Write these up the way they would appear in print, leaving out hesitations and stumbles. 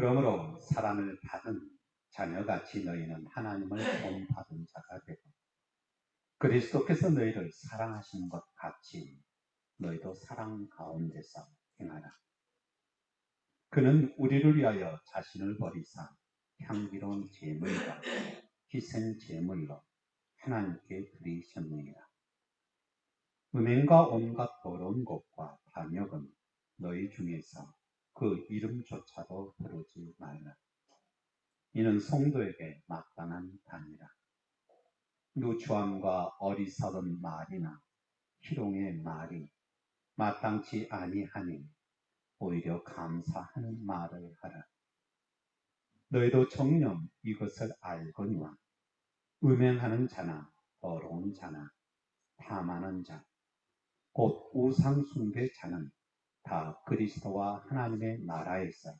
그러므로 사랑을 받은 자녀같이 너희는 하나님을 본받은 자가 되고 그리스도께서 너희를 사랑하신 것 같이 너희도 사랑 가운데서 행하라. 그는 우리를 위하여 자신을 버리사 향기로운 제물과 희생 제물로 하나님께 드리셨느니라. 음행과 온갖 더러운 것과 반역은 너희 중에서 그 이름조차도 부르지 말라. 이는 성도에게 마땅한 단이라. 누추함과 어리석은 말이나 희롱의 말이 마땅치 아니하니 오히려 감사하는 말을 하라. 너희도 정녕 이것을 알거니와 음행하는 자나 더러운 자나 탐하는 자, 곧 우상 숭배자는 다 그리스도와 하나님의 나라에서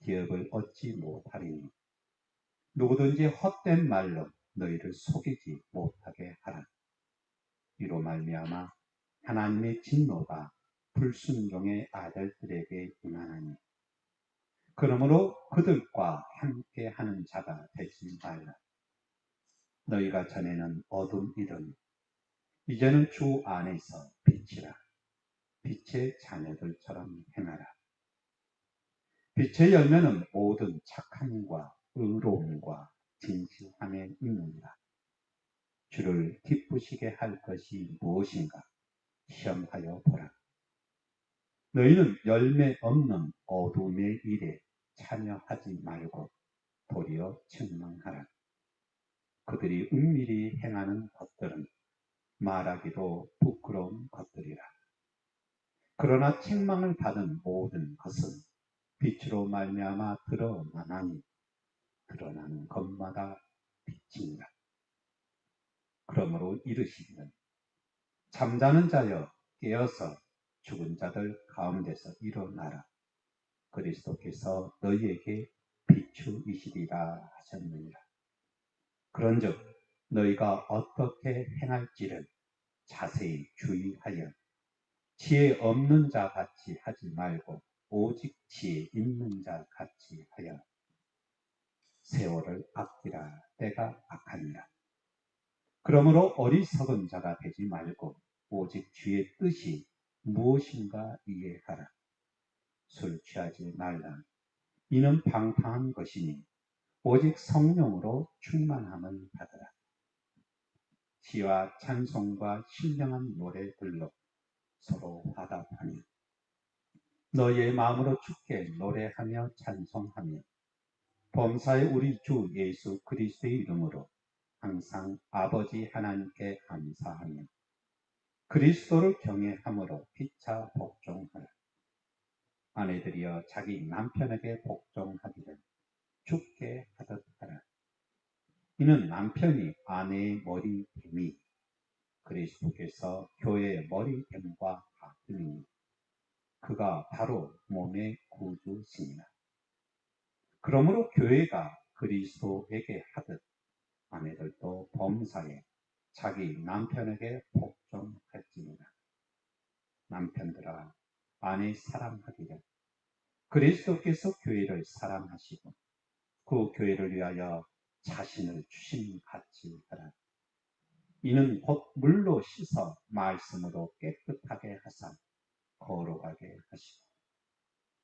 기업을 얻지 못하리니 누구든지 헛된 말로 너희를 속이지 못하게 하라. 이로 말미암아 하나님의 진노가 불순종의 아들들에게 임하나니 그러므로 그들과 함께하는 자가 되지 말라. 너희가 전에는 어둠이더니 이제는 주 안에서 빛이라. 빛의 자녀들처럼 행하라. 빛의 열매는 모든 착함과 의로움과 진실함에 있느니라. 주를 기쁘시게 할 것이 무엇인가 시험하여 보라. 너희는 열매 없는 어둠의 일에 참여하지 말고 도리어 책망하라. 그들이 은밀히 행하는 것들은 말하기도 부끄러운 것들이라. 그러나 책망을 받은 모든 것은 빛으로 말미암아 드러나나니 드러나는 것마다 빛이니라. 그러므로 이르시기는 잠자는 자여 깨어서 죽은 자들 가운데서 일어나라. 그리스도께서 너희에게 비추이시리라 하셨느니라. 그런즉 너희가 어떻게 행할지를 자세히 주의하여 지혜 없는 자 같이 하지 말고 오직 지혜 있는 자 같이 하여 세월을 아끼라. 때가 악하니라. 그러므로 어리석은 자가 되지 말고 오직 주의 뜻이 무엇인가 이해하라. 술 취하지 말라. 이는 방탕한 것이니 오직 성령으로 충만함을 받으라. 시와 찬송과 신령한 노래들로 서로 화답하며 너희의 마음으로 주께 노래하며 찬송하며 범사의 우리 주 예수 그리스도의 이름으로 항상 아버지 하나님께 감사하며 그리스도를 경외함으로 피차 복종하라. 아내들이여 자기 남편에게 복종하기를 주께 하듯 하라. 이는 남편이 아내의 머리됨이 그리스도께서 교회의 머리됨과 같으니 그가 바로 몸의 구주시니라. 그러므로 교회가 그리스도에게 하듯 아내들도 범사에 자기 남편에게 복종할지니라. 남편들아 아내 사랑하기를 그리스도께서 교회를 사랑하시고 그 교회를 위하여 자신을 주신 같이 하라. 이는 곧 물로 씻어 말씀으로 깨끗하게 하사 거룩하게 하시고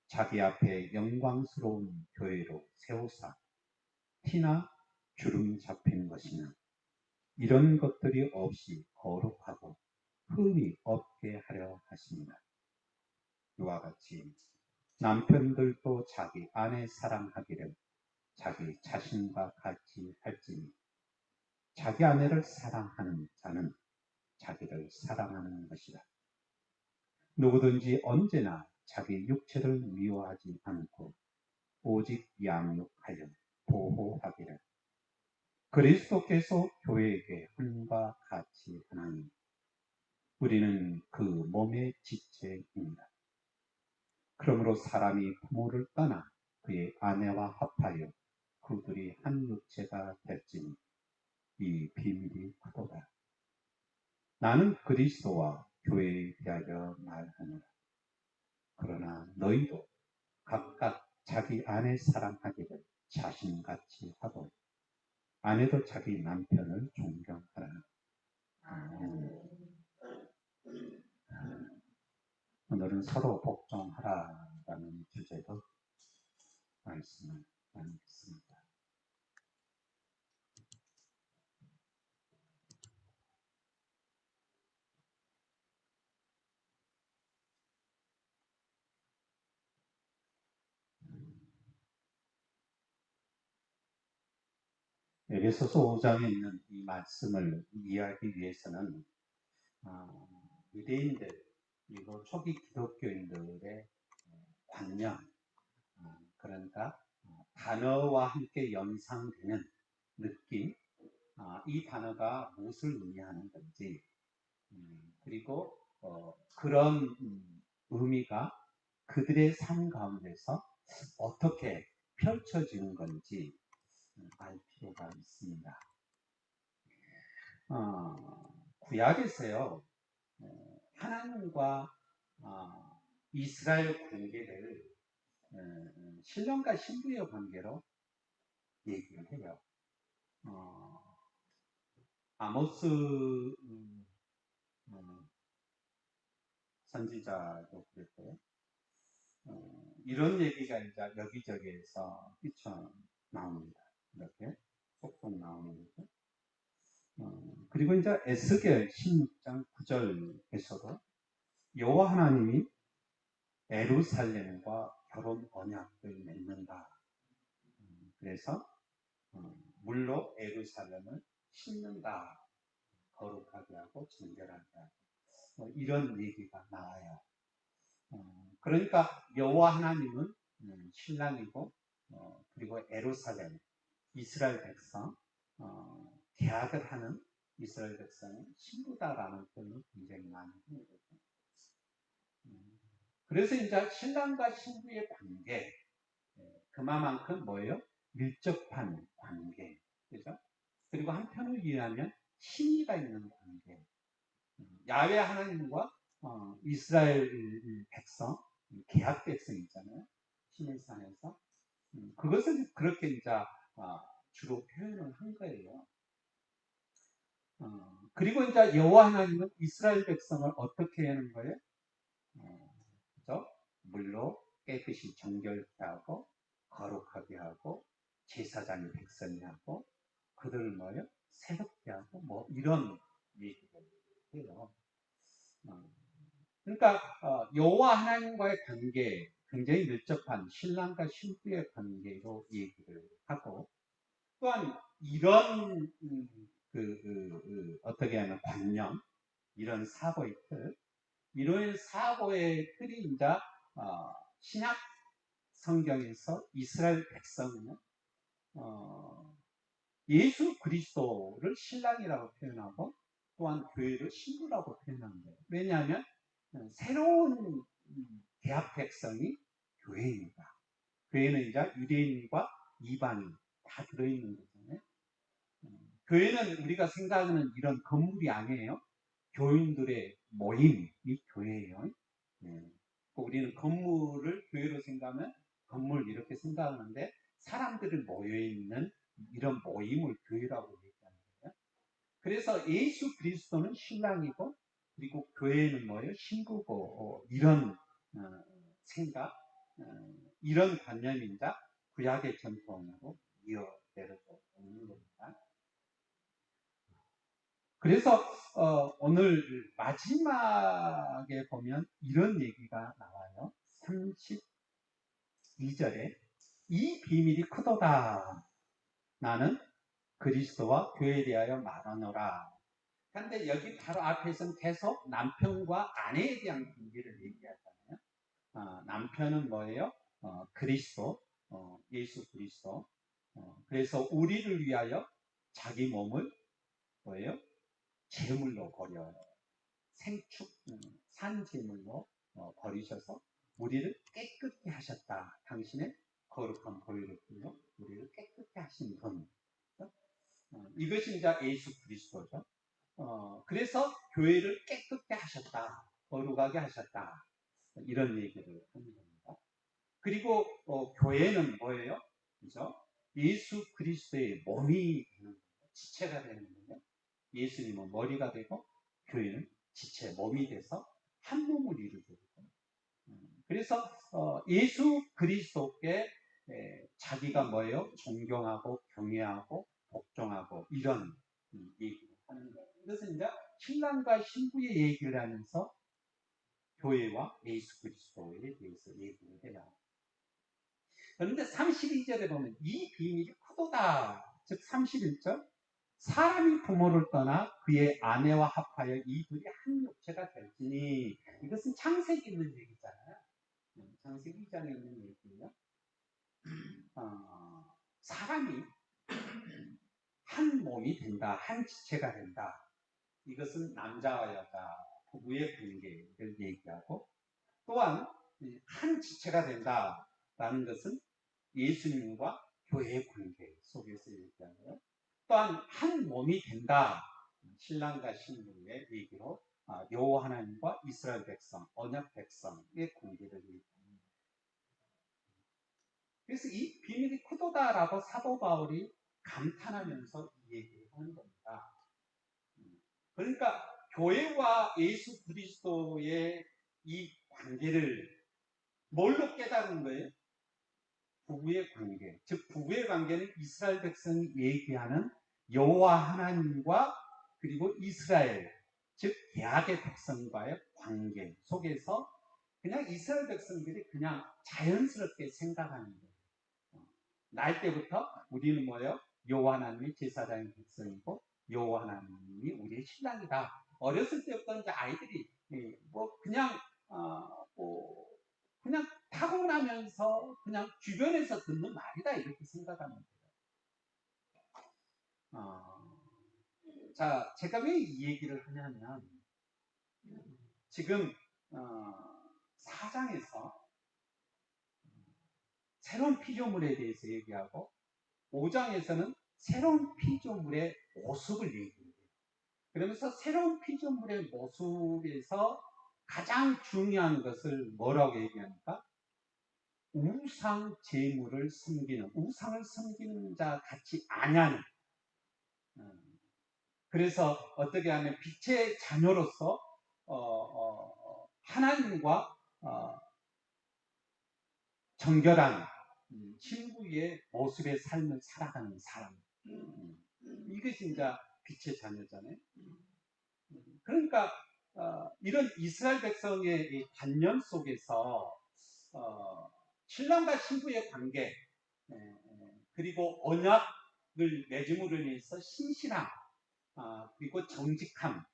자기 앞에 영광스러운 교회로 세우사 티나 주름 잡힌 것이나 이런 것들이 없이 거룩하고 흠이 없게 하려 하십니다. 이와 같이 남편들도 자기 아내 사랑하기를 자기 자신과 같이 할지니 자기 아내를 사랑하는 자는 자기를 사랑하는 것이다. 누구든지 언제나 자기 육체를 미워하지 않고 오직 양육하여 보호하기를 그리스도께서 교회에게 함과 같이 하나니 우리는 그 몸의 지체입니다. 그러므로 사람이 부모를 떠나 그의 아내와 합하여 그들이 한 육체가 될지니 이 비밀이 크도다. 나는 그리스도와 교회에 대하여 말하노라. 그러나 너희도 각각 자기 아내 사랑하기를 자신같이 하고 아내도 자기 남편을 존경하라. 오늘은 서로 복종하라라는 주제로 말씀을 나누겠습니다. 에베소서 5장에 있는 이 말씀을 이해하기 위해서는 유대인들 그리고 초기 기독교인들의 관념, 그러니까 단어와 함께 연상되는 느낌, 이 단어가 무엇을 의미하는 건지, 그리고 그런 의미가 그들의 삶 가운데서 어떻게 펼쳐지는 건지 알 필요가 있습니다. 구약에서요, 하나님과 이스라엘 관계를 신랑과 신부의 관계로 얘기를 해요. 아모스 선지자도 그랬고요. 이런 얘기가 이제 여기저기에서 뛰쳐나옵니다. 이렇게 속속 나오는 거죠. 그리고 이제 에스겔 16장 9절에서도 여호와 하나님이 예루살렘과 결혼 언약을 맺는다. 그래서 물로 예루살렘을 씻는다. 거룩하게 하고 정결하게 하고 이런 얘기가 나와요. 그러니까 여호와 하나님은 신랑이고 그리고 예루살렘 이스라엘 백성 계약을 하는 이스라엘 백성은 신부다라는 표현을 굉장히 많이 해요. 그래서 이제 신랑과 신부의 관계 그만큼 뭐예요? 밀접한 관계, 그죠? 그리고 한편으로 이해하면 신의가 있는 관계. 야훼 하나님과 이스라엘 백성, 계약 백성 있잖아요. 시내산에서 그것을 그렇게 이제 주로 표현을 한 거예요. 그리고 이제 여호와 하나님은 이스라엘 백성을 어떻게 하는 거예요? 그죠? 물로 깨끗이 정결케 하고 거룩하게 하고 제사장이 백성이 하고 그들을 뭐예요? 새롭게 하고 뭐 이런 얘기를 해요. 그러니까 여호와 하나님과의 관계 굉장히 밀접한 신랑과 신부의 관계로 얘기를 하고 또한 이런 어떻게 하면 관념 이런 사고의 틀 이런 사고의 틀이 이제 신약 성경에서 이스라엘 백성은 예수 그리스도를 신랑이라고 표현하고 또한 교회를 신부라고 표현하는 거예요. 왜냐하면 새로운 대학 백성이 교회입니다. 교회는 이제 유대인과 이방인 다 들어있는 거잖아요. 교회는 우리가 생각하는 이런 건물이 아니에요. 교인들의 모임이 교회예요. 우리는 건물을 교회로 생각하면 건물 이렇게 생각하는데 사람들이 모여있는 이런 모임을 교회라고 얘기하는 거예요. 그래서 예수 그리스도는 신랑이고 그리고 교회는 뭐예요? 신부고 이런 생각 이런 관념입니다. 구약의 전통으로 이어내려고 있는 겁니다. 그래서 오늘 마지막에 보면 이런 얘기가 나와요. 32절에 이 비밀이 크도다. 나는 그리스도와 교회에 대하여 말하노라. 그런데 여기 바로 앞에서는 계속 남편과 아내에 대한 관계를 얘기하잖아요. 남편은 뭐예요? 그리스도, 예수 그리스도. 그래서 우리를 위하여 자기 몸을 뭐예요? 제물로 버려요. 생축, 산제물로 버리셔서 우리를 깨끗게 하셨다. 당신의 거룩한 보혈을 통해 우리를 깨끗게 하신 분. 이것이 이제 예수 그리스도죠. 그래서 교회를 깨끗게 하셨다. 거룩하게 하셨다. 이런 얘기를 하는 겁니다. 그리고 교회는 뭐예요? 그죠? 예수 그리스도의 몸이 되는 거예요. 지체가 되는 거예요. 예수님은 머리가 되고 교회는 지체, 몸이 돼서 한 몸을 이루게 되고. 그래서 예수 그리스도께 자기가 뭐예요? 존경하고 경외하고 복종하고 이런 얘기를 하는 거예요. 이것은 이제 신랑과 신부의 얘기를 하면서 교회와 예수 그리스도에 대해서 얘기를 해요. 그런데 32절에 보면 이 비밀이 크도다. 즉 31절 사람이 부모를 떠나 그의 아내와 합하여 이 둘이 한 육체가 될지니 이것은 창세기 있는 얘기잖아요. 창세기 2장에 있는 얘기예요. 사람이 한 몸이 된다. 한 지체가 된다. 이것은 남자와 여자 부부의 관계를 얘기하고 또한 한 지체가 된다라는 것은 예수님과 교회의 관계 속에서 얘기하고요. 또한 한 몸이 된다. 신랑과 신부의 얘기로 여호와 하나님과 이스라엘 백성, 언약 백성의 관계를 얘기합니다. 그래서 이 비밀이 크도다라고 사도 바울이 감탄하면서 이 얘기를 하는 겁니다. 그러니까 교회와 예수 그리스도의 이 관계를 뭘로 깨달은 거예요? 부부의 관계. 즉 부부의 관계는 이스라엘 백성이 얘기하는 여호와 하나님과 그리고 이스라엘, 즉 개학의 백성과의 관계 속에서 그냥 이스라엘 백성들이 그냥 자연스럽게 생각하는 거예요. 날 때부터 우리는 뭐예요? 여호와 하나님이 제사장의 백성이고 여호와 하나님이 우리의 신랑이다. 어렸을 때부터 이제 아이들이 뭐 그냥 뭐 그냥 타고나면서 그냥 주변에서 듣는 말이다 이렇게 생각하면 돼요. 자, 제가 왜 이 얘기를 하냐면 지금 4장에서 새로운 피조물에 대해서 얘기하고 5장에서는 새로운 피조물의 모습을 얘기해요. 그러면서 새로운 피조물의 모습에서 가장 중요한 것을 뭐라고 얘기합니까? 우상 제물을 섬기는, 우상을 섬기는 자 같이 아냐는. 그래서 어떻게 하면 빛의 자녀로서 하나님과 정결한 친구의 모습의 삶을 살아가는 사람. 이것이 이제 빛의 자녀잖아요. 그러니까 이런 이스라엘 백성의 이 단연 속에서 신랑과 신부의 관계 그리고 언약을 맺음으로 인해서 신실함 그리고 정직함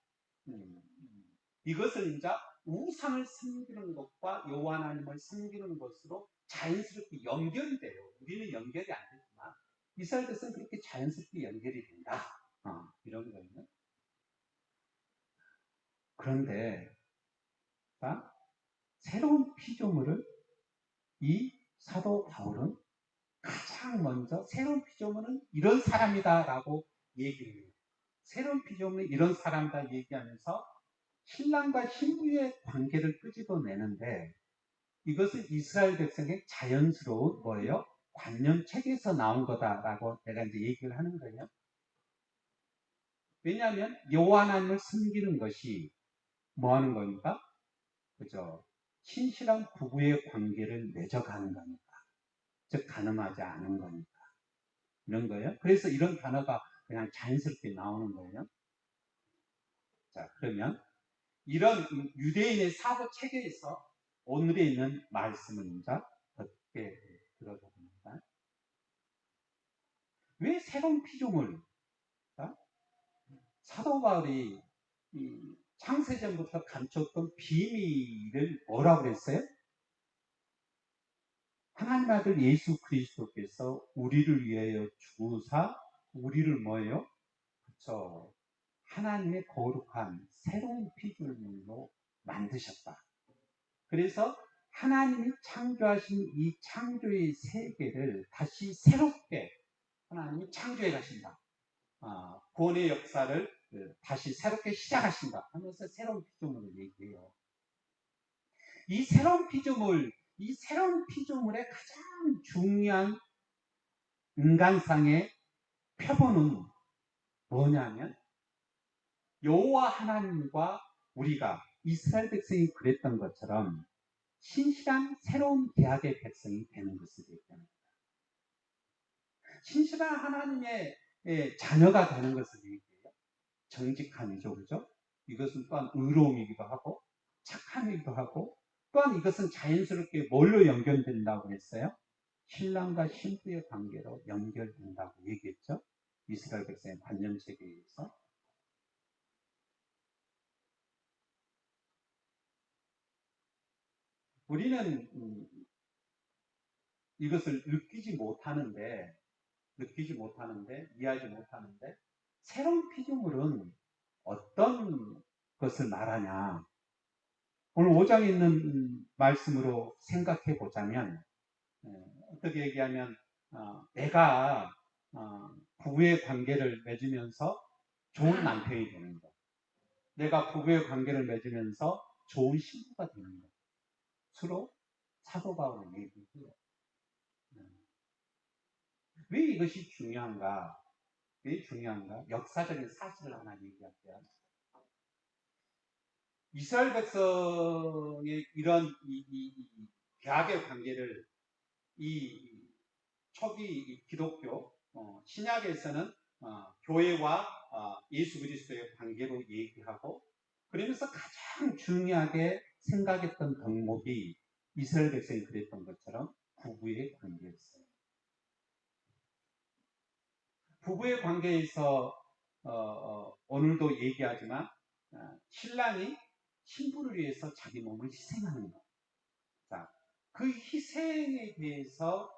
이것을 이제 우상을 섬기는 것과 여호와 하나님을 섬기는 것으로 자연스럽게 연결이 돼요. 우리는 연결이 안 되지만 이스라엘 백성은 그렇게 자연스럽게 연결이 된다. 이런 거예요. 그런데 새로운 피조물을 이 사도 바울은 가장 먼저 새로운 피조물은 이런 사람이다라고 얘기를 해요. 새로운 피조물은 이런 사람이다 얘기하면서 신랑과 신부의 관계를 끄집어내는데 이것은 이스라엘 백성의 자연스러운 뭐예요? 관념책에서 나온 거다라고 내가 이제 얘기를 하는 거예요. 왜냐하면 여호와 하나님을 섬기는 것이 뭐 하는 겁니까? 그죠? 신실한 부부의 관계를 맺어가는 거니까. 즉 가늠하지 않은 거니까. 이런 거예요. 그래서 이런 단어가 그냥 자연스럽게 나오는 거예요. 자, 그러면 이런 유대인의 사고 체계에서 오늘에 있는 말씀은 이제 어떻게 들어가 봅니다. 왜 새로운 피조물? 사도 바울이 창세전부터 감췄던 비밀을 뭐라고 그랬어요? 하나님 아들 예수 그리스도께서 우리를 위하여 죽으사 우리를 뭐예요? 그쵸. 하나님의 거룩한 새로운 피조물로 만드셨다. 그래서 하나님이 창조하신 이 창조의 세계를 다시 새롭게 하나님이 창조해 가신다. 구원의 역사를 다시 새롭게 시작하신다 하면서 새로운 피조물을 얘기해요. 이 새로운 피조물, 이 새로운 피조물의 가장 중요한 인간상의 표본은 뭐냐면 여호와 하나님과 우리가 이스라엘 백성이 그랬던 것처럼 신실한 새로운 계약의 백성이 되는 것을 얘기합니다. 신실한 하나님의 자녀가 되는 것을 얘기해요. 정직함이죠, 그죠? 이것은 또한 의로움이기도 하고 착함이기도 하고 또한 이것은 자연스럽게 뭘로 연결된다고 했어요? 신랑과 신부의 관계로 연결된다고 얘기했죠. 이스라엘 백성의 관념체계에 의해서. 우리는 이것을 이해하지 못하는데 새로운 피조물은 어떤 것을 말하냐. 오늘 5장에 있는 말씀으로 생각해 보자면 어떻게 얘기하면 내가 부부의 관계를 맺으면서 좋은 남편이 되는 것, 내가 부부의 관계를 맺으면서 좋은 신부가 되는 것, 서로 사도 바울은 얘기해요. 왜 이것이 중요한가? 왜 중요한가? 역사적인 사실을 하나 얘기할게요. 이스라엘 백성의 이런 계약의 관계를 이 초기 기독교 신약에서는 교회와 예수 그리스도의 관계로 얘기하고 그러면서 가장 중요하게 생각했던 덕목이 이스라엘 백성이 그랬던 것처럼 부부의 관계였어요. 부부의 관계에서 오늘도 얘기하지만 신랑이 신부를 위해서 자기 몸을 희생하는 것. 자, 그 희생에 대해서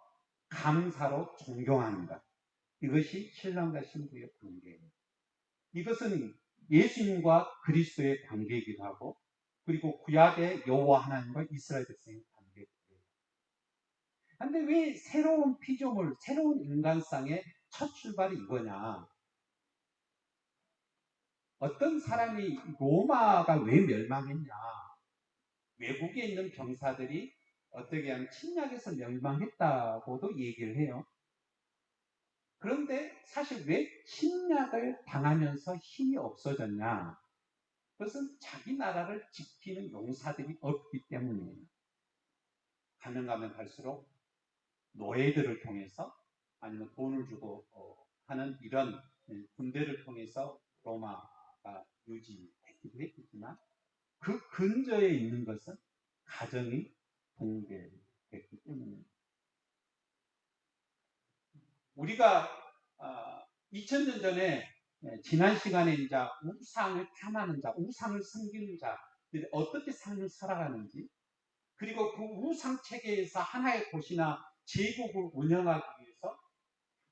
감사로 존경하는 것. 이것이 신랑과 신부의 관계예요. 이것은 예수님과 그리스도의 관계이기도 하고 그리고 구약의 여호와 하나님과 이스라엘 백성의 관계이기도 해요. 그런데 왜 새로운 피조물, 새로운 인간상의 첫 출발이 이거냐? 어떤 사람이 로마가 왜 멸망했냐? 외국에 있는 병사들이 어떻게 하면 침략에서 멸망했다고도 얘기를 해요. 그런데 사실 왜 침략을 당하면서 힘이 없어졌냐? 그것은 자기 나라를 지키는 용사들이 없기 때문이에요. 가면 갈수록 노예들을 통해서 아니면 돈을 주고 하는 이런 군대를 통해서 로마가 유지되기도 했지만 그 근저에 있는 것은 가정이 붕괴됐기 때문입니다. 우리가 2000년 전에 지난 시간에 이제 우상을 탐하는 자, 우상을 섬기는 자들이 어떻게 삶을 살아가는지 그리고 그 우상 체계에서 하나의 도시나 제국을 운영하기 위해서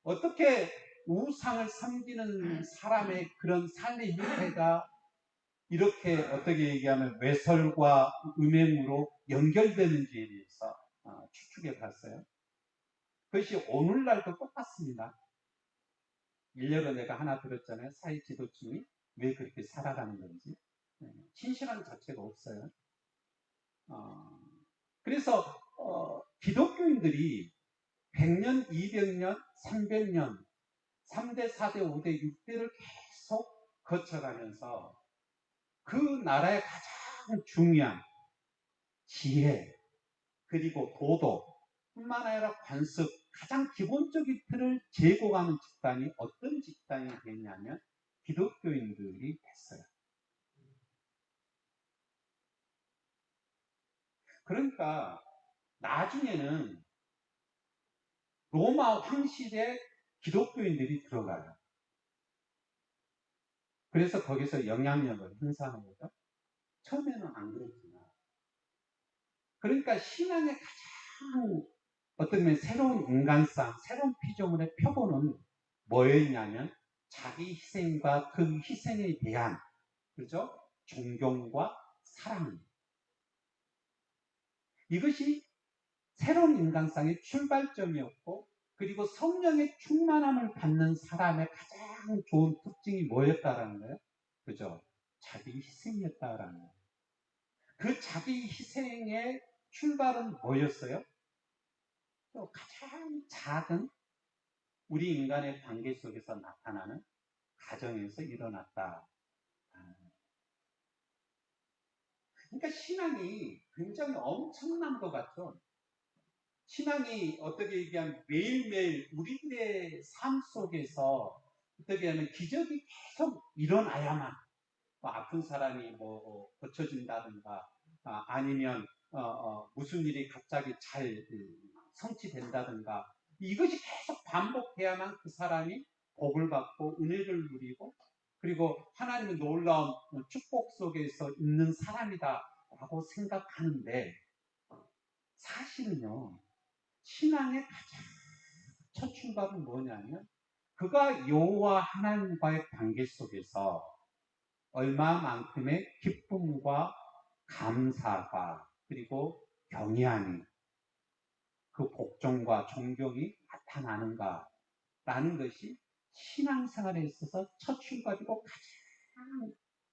어떻게 우상을 섬기는 사람의 그런 삶의 형태가 이렇게 어떻게 얘기하면 외설과 음행으로 연결되는지에 대해서 추측해 봤어요. 그것이 오늘날도 똑같습니다. 일례로 내가 하나 들었잖아요. 사회 지도층이 왜 그렇게 살아가는 건지. 신실한 자체가 없어요. 그래서 기독교인들이 100년, 200년, 300년, 3대, 4대, 5대, 6대를 계속 거쳐가면서 그 나라의 가장 중요한 지혜, 그리고 도덕, 뿐만 아니라 관습, 가장 기본적인 틀을 제공하는 집단이 어떤 집단이 됐냐면 기독교인들이 됐어요. 그러니까 나중에는 로마 황실에 기독교인들이 들어가요. 그래서 거기서 영향력을 행사하는 거죠. 처음에는 안 그랬지만. 그러니까 신앙의 가장 어떤 면에 새로운 인간상, 새로운 피조물의 표본은 뭐였냐면 자기 희생과 그 희생에 대한 그죠? 존경과 사랑. 이것이 새로운 인간상의 출발점이었고 그리고 성령의 충만함을 받는 사람의 가장 좋은 특징이 뭐였다라는 거예요? 그죠? 자기 희생이었다라는 거예요. 그 자기 희생의 출발은 뭐였어요? 또 가장 작은 우리 인간의 관계 속에서 나타나는 가정에서 일어났다. 그러니까 신앙이 굉장히 엄청난 것 같죠. 신앙이 어떻게 얘기하면 매일매일 우리들의 삶 속에서 어떻게 하면 기적이 계속 일어나야만 아픈 사람이 고쳐진다든가 아니면 무슨 일이 갑자기 잘 성취된다든가 이것이 계속 반복해야만 그 사람이 복을 받고 은혜를 누리고 그리고 하나님의 놀라운 축복 속에서 있는 사람이다 라고 생각하는데 사실은요 신앙의 가장 첫 출발은 뭐냐면 그가 여호와 하나님과의 관계 속에서 얼마만큼의 기쁨과 감사가 그리고 경외함이 그 복종과 존경이 나타나는가라는 것이 신앙생활에 있어서 첫 출발이고 가장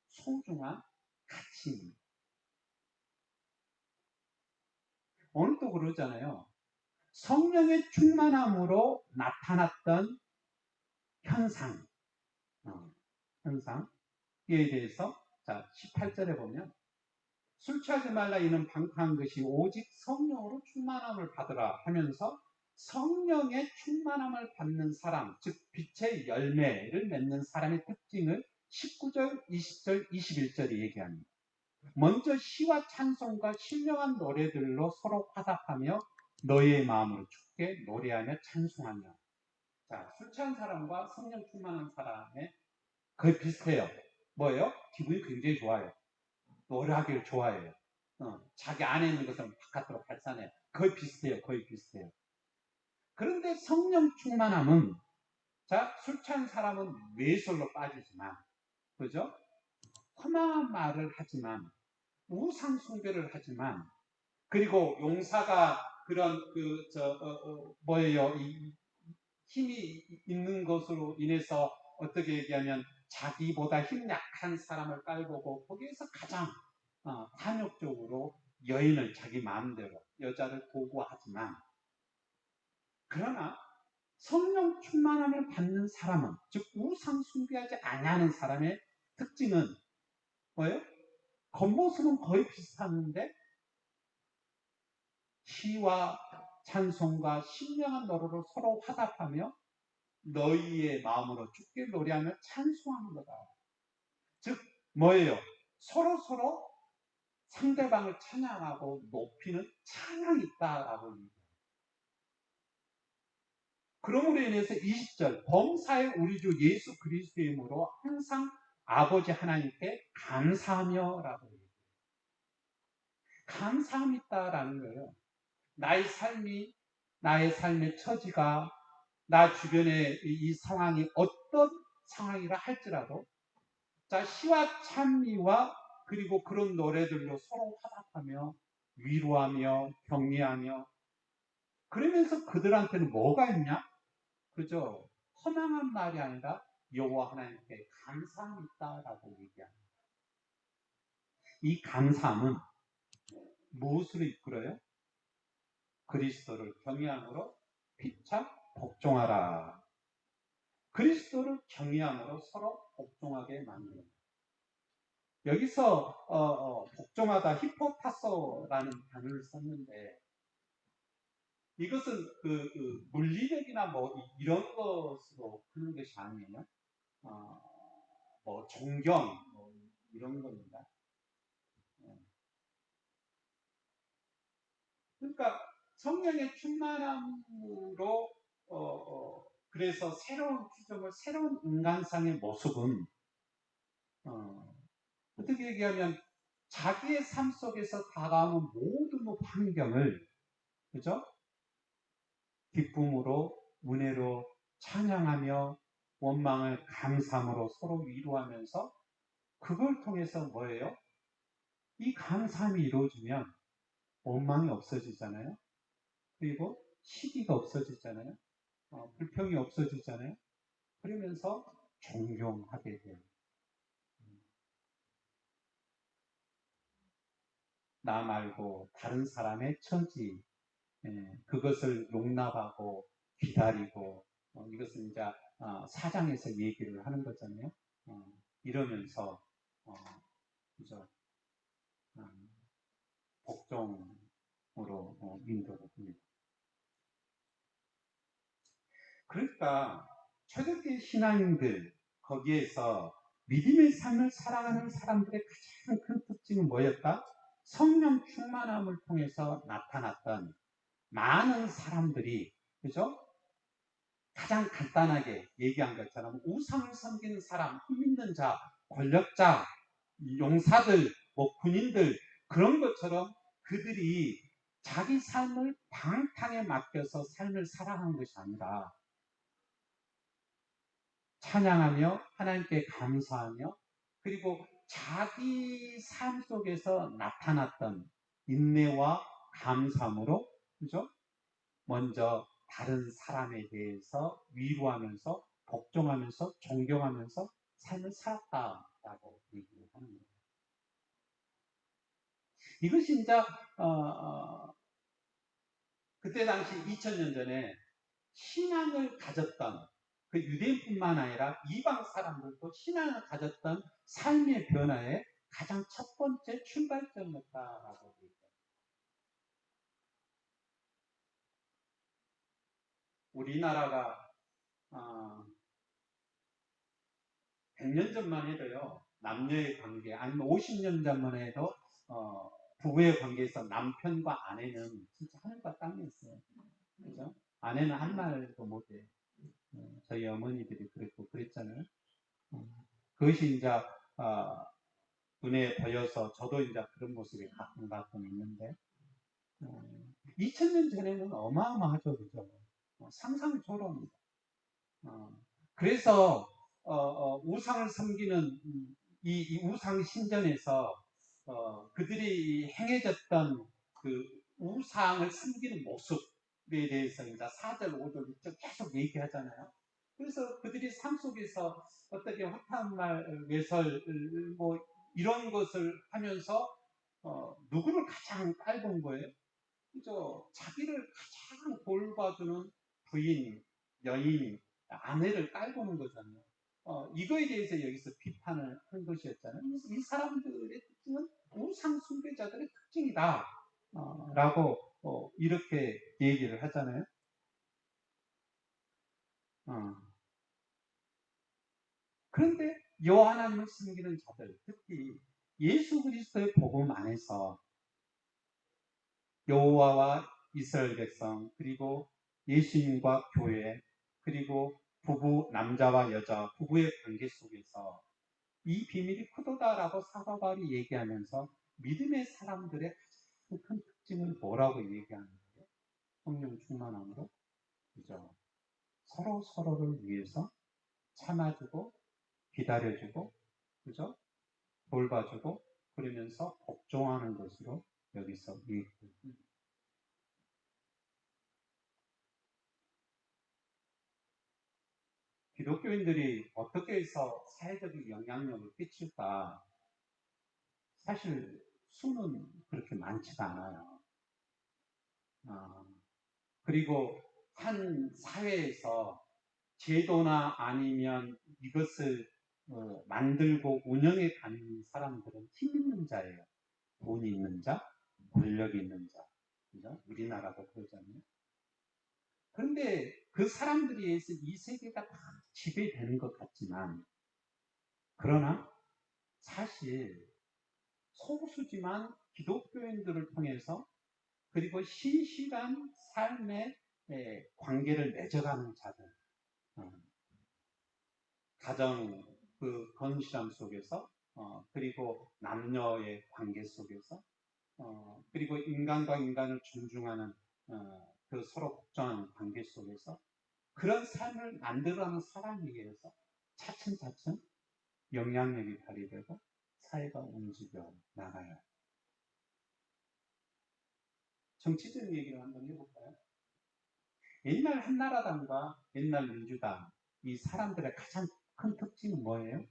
소중한 가치입니다. 오늘도 그러잖아요. 성령의 충만함으로 나타났던 현상, 현상에 대해서 자 18절에 보면 술 취하지 말라 이는 방탕한 것이 오직 성령으로 충만함을 받으라 하면서 성령의 충만함을 받는 사람, 즉 빛의 열매를 맺는 사람의 특징을 19절, 20절, 21절에 얘기합니다. 먼저 시와 찬송과 신령한 노래들로 서로 화답하며 너희의 마음으로 주께 노래하며 찬송하며. 자, 술 취한 사람과 성령 충만한 사람의 거의 비슷해요. 뭐예요? 기분이 굉장히 좋아요. 노래하기를 좋아해요. 자기 안에 있는 것을 바깥으로 발산해요. 거의 비슷해요. 거의 비슷해요. 그런데 성령 충만함은 자, 술 취한 사람은 뇌설로 빠지지만 그죠? 험한 말을 하지만 우상 숭배를 하지만 그리고 용사가 그런 뭐예요? 힘이 있는 것으로 인해서 어떻게 얘기하면 자기보다 힘 약한 사람을 깔보고 거기에서 가장 탐욕적으로 여인을 자기 마음대로 여자를 보고하지만 그러나 성령 충만함을 받는 사람은 즉 우상 숭배하지 아니하는 사람의 특징은 뭐예요? 겉모습은 거의 비슷한데 시와 찬송과 신령한 노래로 서로 화답하며 너희의 마음으로 주께 노래하며 찬송하는 거다. 즉 뭐예요? 서로 상대방을 찬양하고 높이는 찬양이 있다라고 얘기해요. 그러므로 인해서 20절 범사의 우리 주 예수 그리스도의 이름으로 항상 아버지 하나님께 감사하며 라고 얘기해요. 감사함이 있다라는 거예요. 나의 삶의 처지가 나 주변의 이 상황이 어떤 상황이라 할지라도 자 시와 찬미와 그리고 그런 노래들로 서로 화답하며 위로하며 격려하며 그러면서 그들한테는 뭐가 있냐? 그죠? 허망한 말이 아니라 여호와 하나님께 감사함이 있다라고 얘기합니다. 이 감사함은 무엇으로 이끌어요? 그리스도를 경외함으로 피차 복종하라. 그리스도를 경외함으로 서로 복종하게 만듭니다. 여기서 복종하다 히포타소라는 단어를 썼는데 이것은 물리력이나 이런 것으로 하는 것이 아니에요. 존경 이런 겁니다. 그러니까 성령의 충만함으로 그래서 새로운 피조물, 새로운 인간상의 모습은 어떻게 얘기하면 자기의 삶 속에서 다가오는 모든 환경을 그죠? 기쁨으로 은혜로 찬양하며 원망을 감사함으로 서로 위로하면서 그걸 통해서 뭐예요? 이 감사함이 이루어지면 원망이 없어지잖아요. 그리고 시기가 없어지잖아요. 불평이 없어지잖아요. 그러면서 존경하게 돼요. 나 말고 다른 사람의 처지, 그것을 용납하고 기다리고, 이것은 이제 사장에서 얘기를 하는 거잖아요. 이러면서 그죠? 복종으로 인도를 합니다. 그러니까 초대교회 신앙인들 거기에서 믿음의 삶을 살아가는 사람들의 가장 큰 특징은 뭐였다? 성령 충만함을 통해서 나타났던 많은 사람들이, 그죠? 가장 간단하게 얘기한 것처럼 우상을 섬기는 사람, 힘 있는 자, 권력자, 용사들, 뭐 군인들, 그런 것처럼 그들이 자기 삶을 방탕에 맡겨서 삶을 살아가는 것이 아니라 찬양하며 하나님께 감사하며, 그리고 자기 삶 속에서 나타났던 인내와 감사함으로, 그죠? 먼저 다른 사람에 대해서 위로하면서 복종하면서 존경하면서 삶을 살았다라고 얘기를 하는 거예요. 이것이 이제 그때 당시 2000년 전에 신앙을 가졌던 그 유대인뿐만 아니라 이방 사람들도 신앙을 가졌던 삶의 변화의 가장 첫 번째 출발점이었다라고 얘기해요. 우리나라가 100년 전만 해도요, 남녀의 관계, 아니면 50년 전만 해도 부부의 관계에서 남편과 아내는 진짜 하늘과 땅이었어요. 그죠? 아내는 한 말도 못해. 저희 어머니들이 그랬고 그랬잖아요. 그것이 이제 눈에 보여서 저도 이제 그런 모습이 가끔 있는데, 2000년 전에는 어마어마하죠, 그죠? 상상 초월합니다. 그래서 우상을 섬기는 이 우상 신전에서 그들이 행해졌던 그 우상을 섬기는 모습에 대해서 이제 4절, 5절, 6절 계속 얘기하잖아요. 그래서 그들이 삶 속에서 어떻게 화탄말, 외설, 뭐 이런 것을 하면서 누구를 가장 깔본 거예요? 그죠? 자기를 가장 돌봐주는 부인, 여인, 아내를 깔보는 거잖아요. 이거에 대해서 여기서 비판을 한 것이었잖아요. 이 사람들의 특징은 우상 숭배자들의 특징이다. 라고 이렇게 얘기를 하잖아요. 그런데 여호와를 섬기는 자들, 특히 예수 그리스도의 복음 안에서 여호와와 이스라엘 백성, 그리고 예수님과 교회, 그리고 부부, 남자와 여자, 부부의 관계 속에서 이 비밀이 크도다라고 사도 바울이 얘기하면서 믿음의 사람들의 가장 큰 특징을 뭐라고 얘기하는 거예요? 성령 충만함으로, 그죠? 서로 서로를 위해서 참아주고 기다려주고, 그죠? 돌봐주고, 그러면서 복종하는 것으로 여기서 얘기합니다. 기독교인들이 어떻게 해서 사회적인 영향력을 끼칠까? 사실 수는 그렇게 많지가 않아요. 그리고 한 사회에서 제도나 아니면 이것을 만들고 운영해 가는 사람들은 힘 있는 자예요. 돈이 있는 자, 권력이 있는 자. 그죠? 우리나라도 그러잖아요. 그런데 그 사람들에 의해서 이 세계가 다 지배되는 것 같지만, 그러나 사실 소수지만 기독교인들을 통해서, 그리고 신실한 삶의 관계를 맺어가는 자들, 가정 그 건실함 속에서, 그리고 남녀의 관계 속에서, 그리고 인간과 인간을 존중하는 그 서로 복종하는 관계 속에서 그런 삶을 만들어가는 사람에 의해서 차츰차츰 영향력이 발휘되고 사회가 움직여 나가요. 정치적인 얘기를 한번 해볼까요? 옛날 한나라당과 옛날 민주당, 이 사람들의 가장 큰 특징은 뭐예요?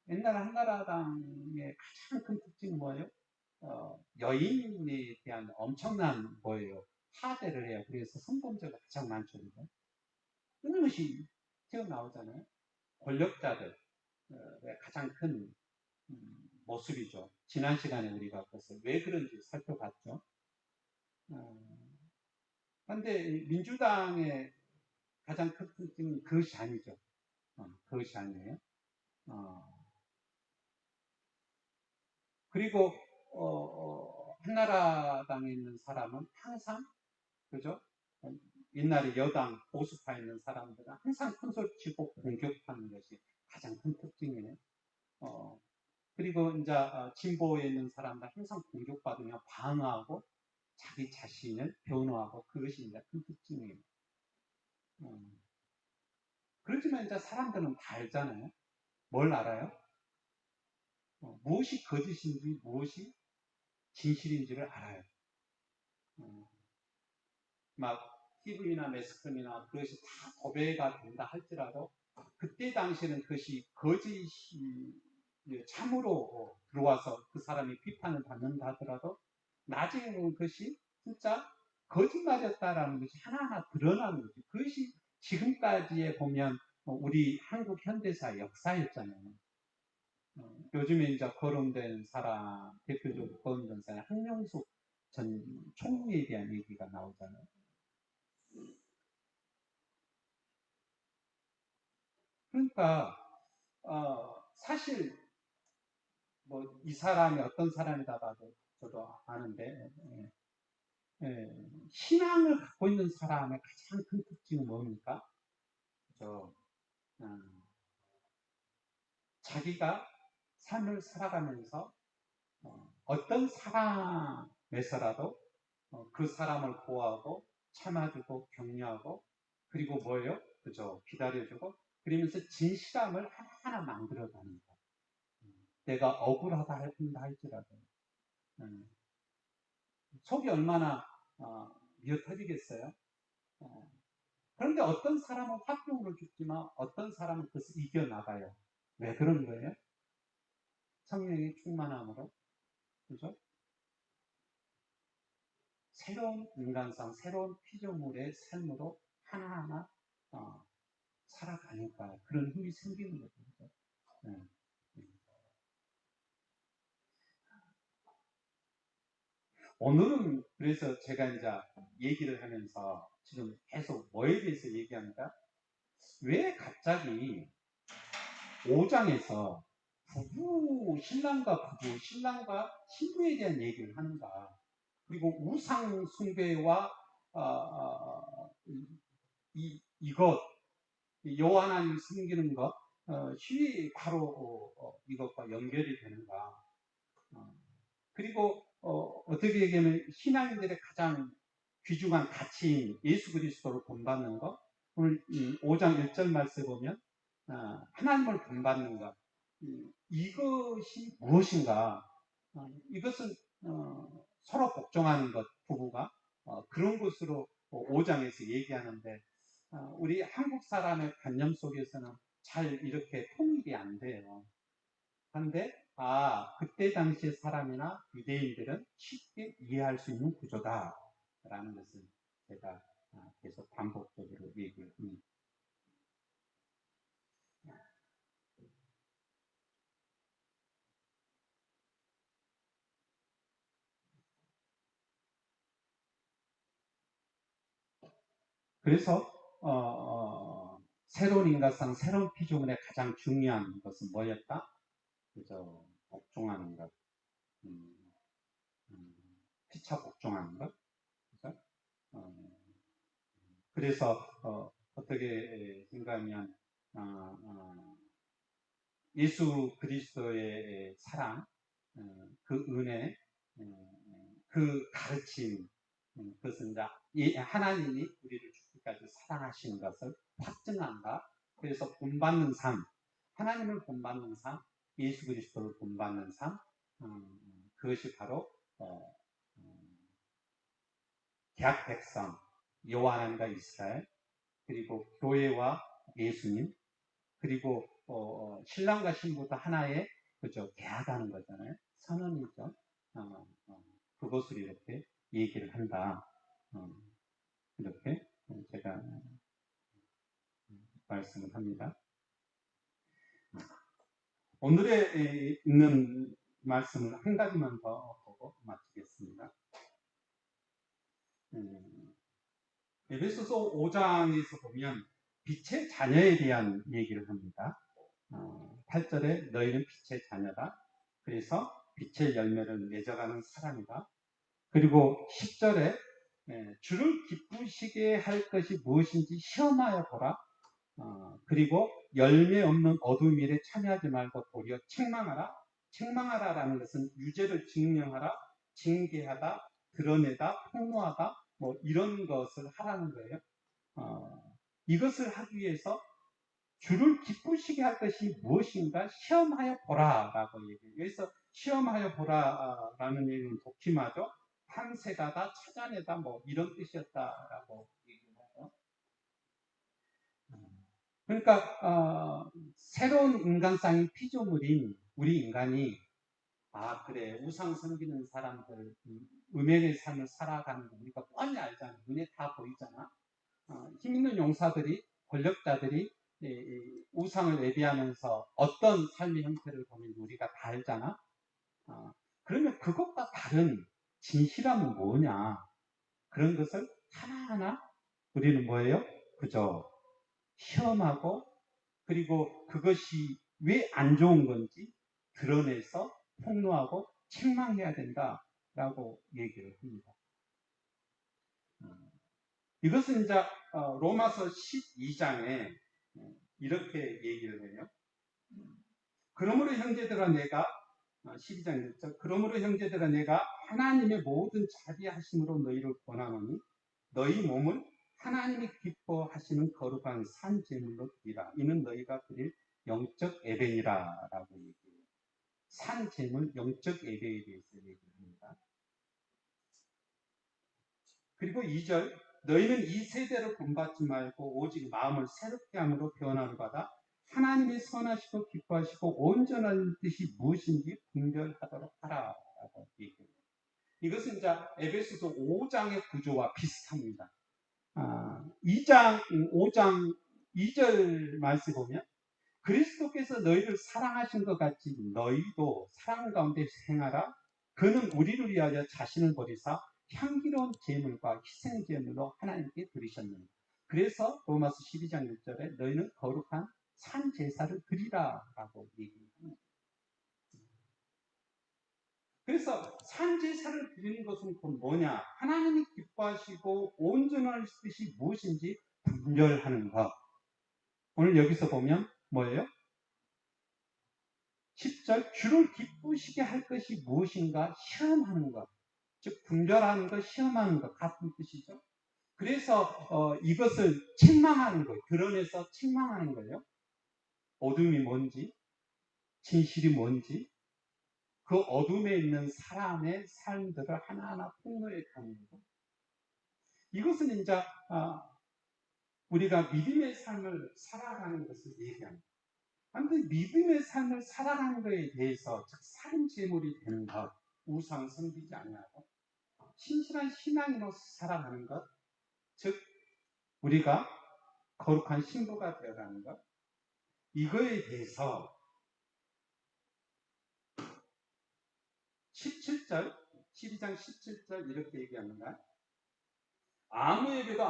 옛날 한나라당의 가장 큰 특징은 뭐예요? 여인에 대한 엄청난 뭐예요? 하대를 해요. 그래서 성범죄가 가장 많죠. 끊임없이 튀어나오잖아요. 권력자들 가장 큰 모습이죠. 지난 시간에 우리가 그것을 왜 그런지 살펴봤죠. 그런데 민주당의 가장 큰 특징은 그것이 아니죠. 그것이 아니에요. 그리고 한나라당에 있는 사람은 항상 그죠? 옛날에 여당 보수파에 있는 사람들은 항상 큰 소리 치고 공격하는 것이 가장 큰 특징이에요. 그리고 이제 진보에 있는 사람들 항상 공격받으면 방어하고 자기 자신을 변호하고 그것이 이제 큰 특징이에요. 그렇지만 이제 사람들은 다 알잖아요. 뭘 알아요? 무엇이 거짓인지 무엇이 진실인지를 알아요. 막 TV나 매스컴이나 그것이 다 도배가 된다 할지라도 그때 당시에는 그것이 거짓이 참으로 들어와서 그 사람이 비판을 받는다 하더라도 나중에 보면 그것이 진짜 거짓말이었다라는 것이 하나하나 드러나는 거죠. 그것이 지금까지에 보면 우리 한국 현대사 역사였잖아요. 요즘에 이제 거론된 사람, 대표적으로 거론된 사람, 한명숙 전 총리에 대한 얘기가 나오잖아요. 그러니까, 사실, 뭐, 이 사람이 어떤 사람이다 봐도 저도 아는데, 신앙을 갖고 있는 사람의 가장 큰 특징은 뭡니까? 저, 자기가 삶을 살아가면서 어떤 사람에서라도 그 사람을 보호하고 참아주고 격려하고 그리고 뭐예요? 그죠? 기다려주고 그러면서 진실함을 하나하나 만들어갑니다. 내가 억울하다 할지라도 속이 얼마나 미어 터지겠어요? 그런데 어떤 사람은 화병으로 죽지만 어떤 사람은 그것을 이겨나가요. 왜 그런 거예요? 성령의 충만함으로. 그죠? 새로운 인간상, 새로운 피조물의 삶으로 하나하나 살아가니까 그런 힘이 생기는 거죠. 네. 오늘은 그래서 제가 이제 얘기를 하면서 지금 계속 뭐에 대해서 얘기합니다. 왜 갑자기 5장에서 신랑과 신부에 대한 얘기를 하는가? 그리고 우상 숭배와 이것 여호와 하나님을 섬기는 것 쉬이 바로 이것과 연결이 되는가? 그리고 어떻게 얘기하면 신앙인들의 가장 귀중한 가치인 예수 그리스도를 본받는 것. 오늘 5장 1절 말씀에 보면 하나님을 본받는 것. 이것이 무엇인가? 이것은 서로 복종하는 것, 부부가 그런 것으로 5장에서 얘기하는데 우리 한국 사람의 관념 속에서는 잘 이렇게 통일이 안 돼요. 그런데 그때 당시의 사람이나 유대인들은 쉽게 이해할 수 있는 구조다라는 것을 제가 계속 반복적으로 얘기합니다. 그래서 새로운 인간상, 새로운 피조물의 가장 중요한 것은 뭐였다? 그저 복종하는 것, 음, 피차 복종하는 것. 그죠? 그래서 어떻게 생각하면 예수 그리스도의 사랑, 그 은혜, 그 가르침, 그것은 이제 하나님이 우리를 죽기까지 사랑하시는 것을 확증한다. 그래서 본받는 삶, 하나님을 본받는 삶, 예수 그리스도를 본받는 삶, 그것이 바로 계약 백성, 여호와 하나님과 이스라엘, 그리고 교회와 예수님, 그리고 신랑과 신부도 하나의 그죠 계약하는 거잖아요. 선언이죠. 그것을 이렇게 얘기를 한다. 이렇게 제가 말씀을 합니다. 오늘에 있는 말씀을 한 가지만 더 보고 마치겠습니다. 에베소서 5장에서 보면 빛의 자녀에 대한 얘기를 합니다. 8절에 너희는 빛의 자녀다. 그래서 빛의 열매를 맺어가는 사람이다. 그리고 10절에 주를 기쁘시게 할 것이 무엇인지 시험하여 보라. 그리고 열매 없는 어두운 일에 참여하지 말고 도리어 책망하라. 책망하라라는 것은 유죄를 증명하라, 징계하다, 드러내다, 폭로하다, 뭐 이런 것을 하라는 거예요. 이것을 하기 위해서 주를 기쁘시게 할 것이 무엇인가 시험하여 보라라고 얘기해요. 여기서 시험하여 보라라는 얘기는 독침하죠. 탐색하다, 찾아내다, 뭐 이런 뜻이었다라고 얘기를 해요. 그러니까 새로운 인간상의 피조물인 우리 인간이 그래 우상 섬기는 사람들 음행의 삶을 살아가는 거 우리가 뻔히 알잖아. 눈에 다 보이잖아. 힘 있는 용사들이 권력자들이 우상을 예배하면서 어떤 삶의 형태를 보는지 우리가 다 알잖아. 그러면 그것과 다른 진실함은 뭐냐? 그런 것을 하나하나 우리는 뭐예요? 그저 시험하고 그리고 그것이 왜 안 좋은 건지 드러내서 폭로하고 책망해야 된다라고 얘기를 합니다. 이것은 이제 로마서 12장에 이렇게 얘기를 해요. 그러므로 형제들아 내가 12장 1절 그러므로 형제들아 내가 하나님의 모든 자비하심으로 너희를 권하노니 너희 몸은 하나님이 기뻐하시는 거룩한 산 제물로 드리라. 이는 너희가 드릴 영적 예배니라 라고 얘기해요. 산 제물 영적 예배에 대해서 얘기합니다. 그리고 2절 너희는 이 세대로 본받지 말고 오직 마음을 새롭게 함으로 변화를 받아 하나님이 선하시고 기뻐하시고 온전한 뜻이 무엇인지 분별하도록 하라 라고 얘기해요. 이것은 이제 에베소서 5장의 구조와 비슷합니다. 2장 5장 2절 말씀 보면 그리스도께서 너희를 사랑하신 것 같이 너희도 사랑 가운데 행하라. 그는 우리를 위하여 자신을 버리사 향기로운 제물과 희생 제물로 하나님께 드리셨느니라. 그래서 로마서 12장 1절에 너희는 거룩한 산 제사를 드리라 라고 얘기합니다. 그래서 산 제사를 드리는 것은 뭐냐? 하나님이 기뻐하시고 온전한 뜻이 무엇인지 분별하는 것. 오늘 여기서 보면 뭐예요? 10절 주를 기쁘시게 할 것이 무엇인가 시험하는 것. 즉 분별하는 것, 시험하는 것 같은 뜻이죠. 그래서 이것을 책망하는 거예요. 드러내서 책망하는 거예요. 어둠이 뭔지, 진실이 뭔지, 그 어둠에 있는 사람의 삶들을 하나하나 폭로해 가는 거. 이것은 이제 우리가 믿음의 삶을 살아가는 것을 얘기합니다. 그런데 믿음의 삶을 살아가는 것에 대해서 즉 산 제물이 되는 것, 우상 섬기지 아니하고 신실한 신앙으로 살아가는 것, 즉 우리가 거룩한 신부가 되어가는 것, 이거에 대해서 17절, 12장 17절 이렇게 얘기합니다. 아무에게도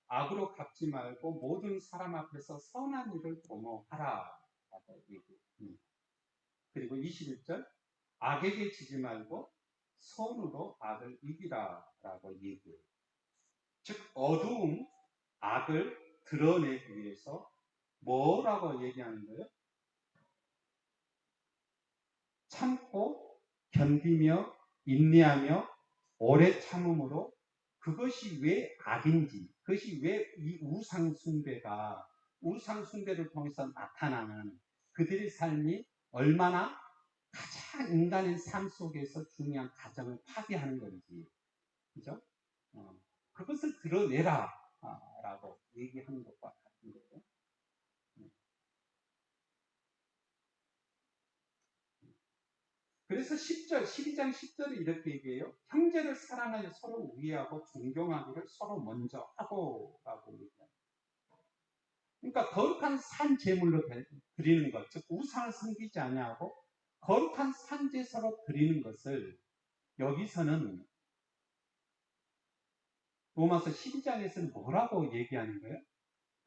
악으로 갚지 말고 모든 사람 앞에서 선한 일을 도모하라. 그리고 21절 악에게 지지 말고 선으로 악을 이기라 라고 얘기해요. 즉 어두운 악을 드러내기 위해서 뭐라고 얘기하는 거예요? 참고 견디며 인내하며 오래 참음으로 그것이 왜 악인지, 그것이 왜 이 우상숭배를 통해서 나타나는 그들의 삶이 얼마나 가장 인간의 삶 속에서 중요한 가정을 파괴하는 건지, 그죠? 그것을 드러내라 라고 얘기하는 것과 같은 거죠. 그래서 10절, 12장 10절이 이렇게 얘기해요. 형제를 사랑하여 서로 위하고 존경하기를 서로 먼저 하고 라고 얘기해요. 그러니까 거룩한 산 제물로 드리는 것, 즉 우상을 섬기지 아니하고 거룩한 산 제사로 드리는 것을 여기서는 로마서 12장에서는 뭐라고 얘기하는 거예요?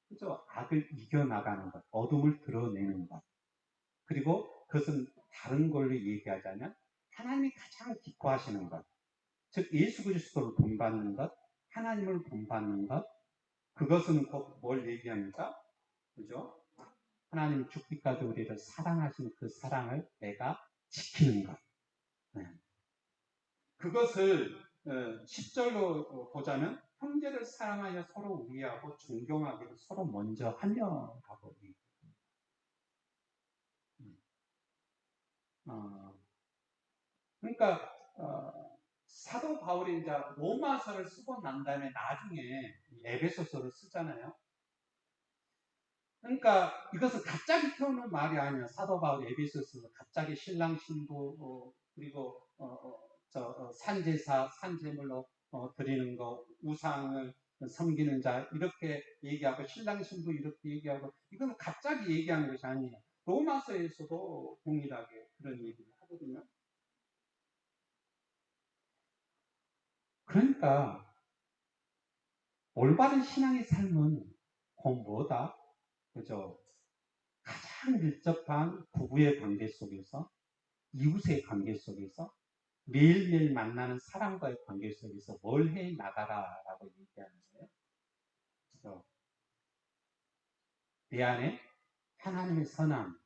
그죠? 악을 이겨나가는 것, 어둠을 드러내는 것. 그리고 그것은 다른 걸로 얘기하자면 하나님이 가장 기뻐하시는 것, 즉 예수 그리스도를 본받는 것, 하나님을 본받는 것, 그것은 곧 뭘 얘기합니까? 그죠? 하나님 죽기까지 우리를 사랑하신 그 사랑을 내가 지키는 것. 네. 그것을 10절로 보자면 형제를 사랑하여 서로 위하고 존경하기를 서로 먼저 하려라고 얘기합니다. 그러니까 사도 바울이 이제 로마서를 쓰고 난 다음에 나중에 에베소서를 쓰잖아요. 그러니까 이것은 갑자기 태어난 말이 아니에요. 사도 바울이 에베소서에서 갑자기 신랑 신부 그리고 산제사 산제물로 드리는 거 우상을 섬기는 자 이렇게 얘기하고 신랑 신부 이렇게 얘기하고 이건 갑자기 얘기하는 것이 아니에요. 로마서에서도 동일하게 그런 얘기를 하거든요. 그러니까 올바른 신앙의 삶은 곧 뭐다? 그죠? 가장 밀접한 부부의 관계 속에서, 이웃의 관계 속에서, 매일매일 만나는 사람과의 관계 속에서 뭘 해 나가라라고 얘기하는 거예요. 그래서 내 안에 하나님의 선함,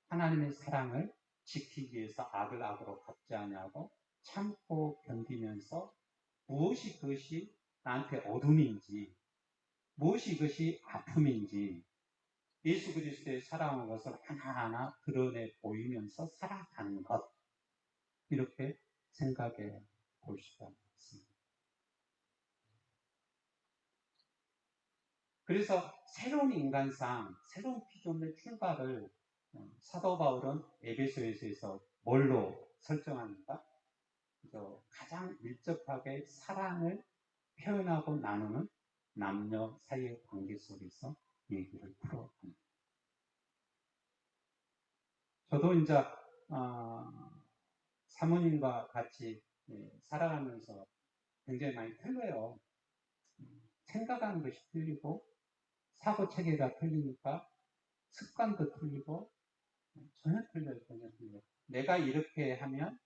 하나님의 사랑을 지키기 위해서 악을 악으로 갚지 않냐고 참고 견디면서 무엇이 그것이 나한테 어둠인지, 무엇이 그것이 아픔인지, 예수 그리스도의 살아온 것을 하나하나 드러내 보이면서 살아가는 것. 이렇게 생각해 볼 수가 있습니다. 그래서 새로운 인간상, 새로운 피조물의 출발을 사도 바울은 에베소에서 뭘로 설정합니까? 가장 밀접하게 사랑을 표현하고 나누는 남녀 사이의 관계 속에서 얘기를 풀어갑니다. 저도 이제 사모님과 같이 살아가면서 굉장히 많이 틀려요. 생각하는 것이 틀리고 사고 체계가 틀리니까 습관도 틀리고 전혀 틀려요. 전혀 틀려요. 내가 이렇게 하면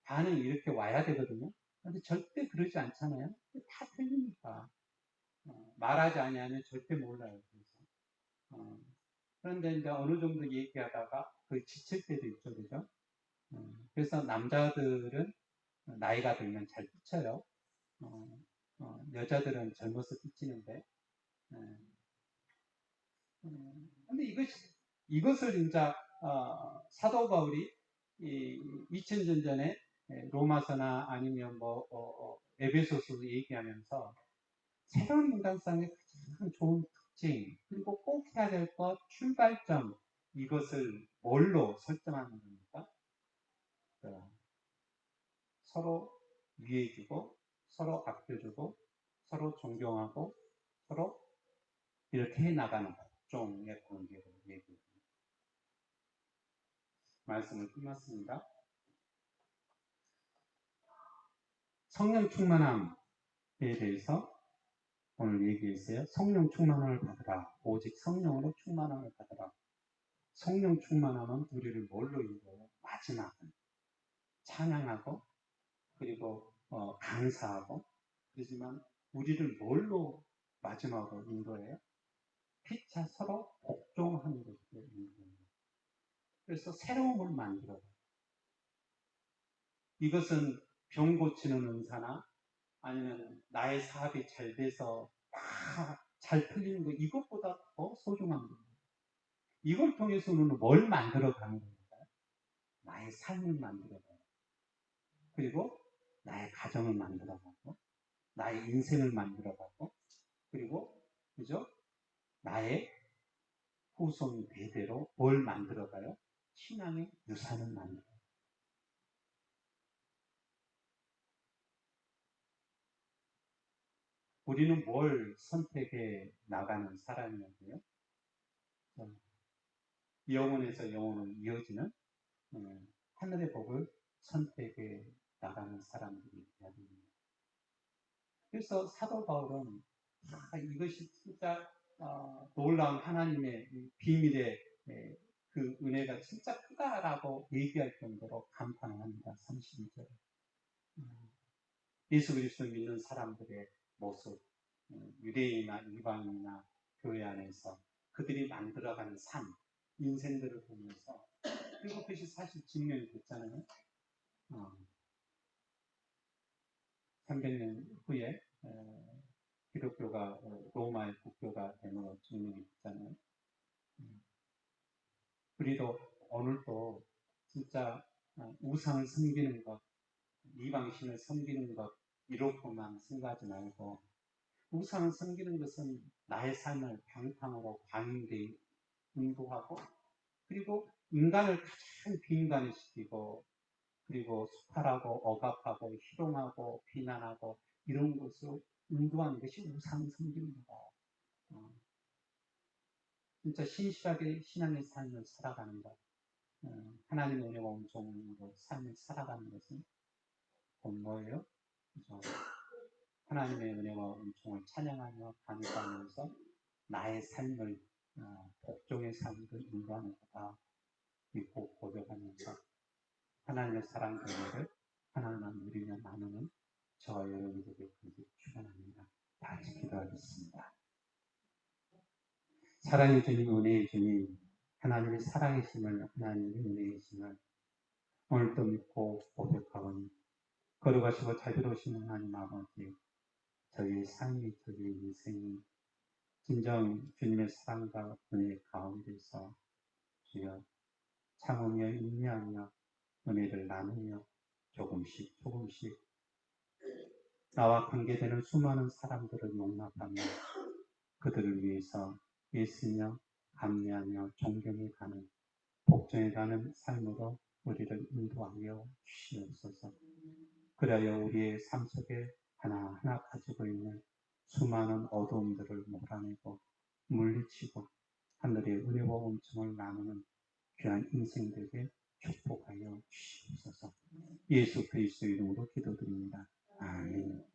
반응이 이렇게 와야 되거든요. 근데 절대 그러지 않잖아요. 다 틀리니까 말하지 않으면 절대 몰라요. 그래서 그런데 이제 어느 정도 얘기하다가 그 지칠 때도 있죠, 그죠? 그래서 남자들은 나이가 들면 잘 삐쳐요. 여자들은 젊어서 삐치는데, 근데 이것을 이제, 사도 바울이 2000년 전에 로마서나 아니면 에베소서도 얘기하면서 새로운 인간성의 가장 좋은 특징, 그리고 꼭 해야 될 것, 출발점, 이것을 뭘로 설정하는 겁니까? 서로 위해주고, 서로 아껴주고, 서로 존경하고, 서로 이렇게 해나가는 복종의 관계를 얘기합니다. 말씀을 끝났습니다. 성령 충만함에 대해서 오늘 얘기했어요. 성령 충만함을 받으라. 오직 성령으로 충만함을 받으라. 성령 충만함은 우리를 뭘로 인도해요? 마지막은 찬양하고 그리고 강사하고 그렇지만 우리를 뭘로 마지막으로 인도해요? 피차 서로 복종하는 것으로 인도해요. 그래서 새로운 걸 만들어요. 이것은 병 고치는 은사나 아니면 나의 사업이 잘 돼서 잘 풀리는 거 이것보다 더 소중한 겁니다. 이걸 통해서 우리는 뭘 만들어가는 겁니까? 나의 삶을 만들어가요. 그리고 나의 가정을 만들어가고 나의 인생을 만들어가고 그리고 그죠? 나의 후손 대대로 뭘 만들어가요? 신앙의 유산을 만들어요. 우리는 뭘 선택해 나가는 사람이냐고요? 영혼에서 영혼으로 이어지는 하늘의 복을 선택해 나가는 사람들이 되어야 됩니다. 그래서 사도 바울은 이것이 진짜 놀라운 하나님의 비밀의 그 은혜가 진짜 크다라고 얘기할 정도로 감탄을 합니다. 32절에. 예수 그리스도 믿는 사람들의 모습, 유대인이나 이방인이나 교회 안에서 그들이 만들어가는 삶, 인생들을 보면서 그것이 사실 증명이 됐잖아요. 300년 후에 기독교가 로마의 국교가 되는 증명이 됐잖아요. 우리도 오늘도 진짜 우상을 섬기는 것, 이방신을 섬기는 것 이렇게만 생각하지 말고 우상을 섬기는 것은 나의 삶을 방탕으로 광인되이 인도하고 그리고 인간을 가장 비인간화시키고 그리고 수탈하고 억압하고 희롱하고 비난하고 이런 것으로 인도하는 것이 우상 섬기는 거다. 진짜 신실하게 신앙의 삶을 살아가는 것, 하나님의 은혜와 온종으로 삶을 살아가는 것은 곧 뭐예요? 그래서 하나님의 은혜와 은총을 찬양하며 감사하면서 나의 삶을 복종의 삶을 인도하는 거다. 믿고 고백하면서 하나님의 사랑 은혜를 하나하나 누리며 나누는 저와 여러분들에게 간절히 축원합니다. 다 같이 기도하겠습니다. 사랑의 주님, 은혜의 주님, 하나님의 사랑이심을 하나님의 은혜이심을 오늘도 믿고 고백하오니 거룩하시고 자비로우신 하나님 아버지, 저희의 삶이 저희의 인생이 진정 주님의 사랑과 은혜 가운데서 주여 참으며 인내하며 은혜를 나누며 조금씩 조금씩 나와 관계되는 수많은 사람들을 용납하며 그들을 위해서 애쓰며 감내하며 존경해 가는 복종해 가는 삶으로 우리를 인도하여 주시옵소서. 그래야 우리의 삶 속에 하나하나 가지고 있는 수많은 어두움들을 몰아내고 물리치고 하늘의 은혜와 온청을 나누는 귀한 인생들에게 축복하여 주시옵소서. 예수 그리스도 이름으로 기도드립니다. 아멘.